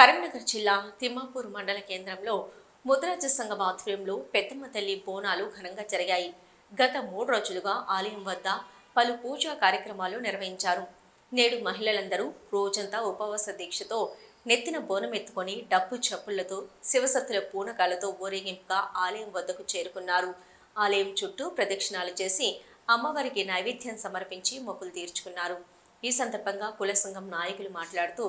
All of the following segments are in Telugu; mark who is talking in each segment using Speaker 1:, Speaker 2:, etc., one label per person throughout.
Speaker 1: కరీంనగర్ జిల్లా తిమ్మాపూర్ మండల కేంద్రంలో ముదిరాజ సంఘం ఆధ్వర్యంలో పెద్దమ్మ తల్లి బోనాలు ఘనంగా జరిగాయి. గత 3 రోజులుగా ఆలయం వద్ద పలు పూజా కార్యక్రమాలు నిర్వహించారు. నేడు మహిళలందరూ రోజంతా ఉపవాస దీక్షతో నెత్తిన బోనం ఎత్తుకొని డప్పు చప్పుళ్లతో శివసత్తుల పూనకాలతో ఊరేగింపుగా ఆలయం వద్దకు చేరుకున్నారు. ఆలయం చుట్టూ ప్రదక్షిణాలు చేసి అమ్మవారికి నైవేద్యం సమర్పించి మొక్కులు తీర్చుకున్నారు. ఈ సందర్భంగా కుల సంఘం నాయకులు మాట్లాడుతూ,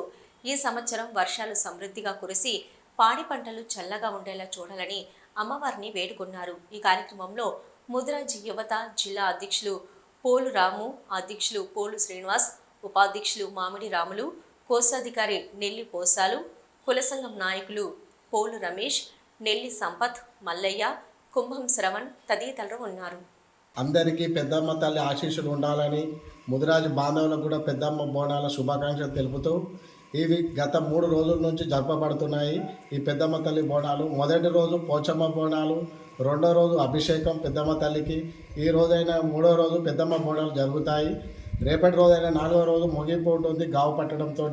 Speaker 1: ఈ సంవత్సరం వర్షాలు సమృద్ధిగా కురిసి పాడి పంటలు చల్లగా ఉండేలా చూడాలని అమ్మవారిని వేడుకున్నారు. ఈ కార్యక్రమంలో ముదిరాజ్ యువత జిల్లా అధ్యక్షులు పోలు రాము, అధ్యక్షులు పోలు శ్రీనివాస్, ఉపాధ్యక్షులు మామిడి రాములు, కోశాధికారి నెల్లి పోసాలు, కుల సంఘం నాయకులు పోలు రమేష్, నెల్లి సంపత్, మల్లయ్య, కుంభం శ్రవణ్ తదితరులు ఉన్నారు.
Speaker 2: అందరికీ పెద్దమ్మ తల్లి ఆశీస్సులు ఉండాలని ముదిరాజు బాంధవులకు కూడా పెద్దమ్మ బోనాల శుభాకాంక్షలు తెలుపుతూ ఇవి గత 3 రోజుల నుంచి జరపబడుతున్నాయి. ఈ పెద్దమ్మ తల్లి బోనాలు మొదటి రోజు పోచమ్మ బోనాలు, రెండో రోజు అభిషేకం పెద్దమ్మ తల్లికి, ఈ రోజైన 3వ రోజు పెద్దమ్మ బోనాలు జరుగుతాయి. రేపటి రోజైన 4వ రోజు ముగింపు ఉంటుంది గావు పట్టడంతో.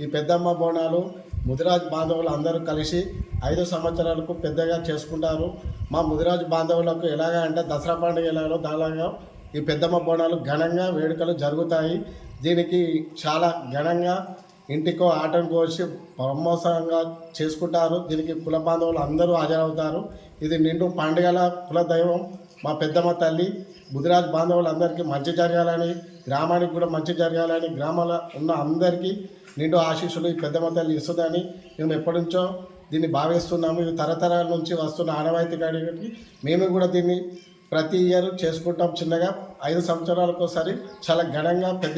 Speaker 2: ఈ పెద్దమ్మ బోనాలు ముదిరాజు బాంధవులు అందరూ కలిసి 5 సంవత్సరాలకు పెద్దగా చేసుకుంటారు. మా ముదిరాజు బాంధవులకు ఎలాగా అంటే దసరా పండుగ ఎలాగో దానిలాగా ఈ పెద్దమ్మ బోనాలు ఘనంగా వేడుకలు జరుగుతాయి. దీనికి చాలా ఘనంగా ఇంటికో ఆటను కోసి బ్రహ్మోత్సవంగా చేసుకుంటారు. దీనికి కుల బాంధవులు అందరూ హాజరవుతారు. ఇది నిండు పండుగల కులదైవం మా పెద్దమ్మ తల్లి. ముదిరాజు బాంధవులందరికీ మంచి జరగాలని, గ్రామానికి కూడా మంచి జరగాలని, గ్రామాల ఉన్న అందరికీ నిండు ఆశీస్సులు ఈ పెద్దమ్మ తల్లి ఇస్తుందని మేము ఎప్పటి నుంచో దీన్ని భావిస్తున్నాము. ఇది తరతరాల నుంచి వస్తున్న ఆనవాయితీ కాడికి మేము కూడా దీన్ని ప్రతి ఇయర్ చేసుకుంటాం. చిన్నగా 5 సంవత్సరాలకు ఒకసారి చాలా ఘనంగా పెద్ద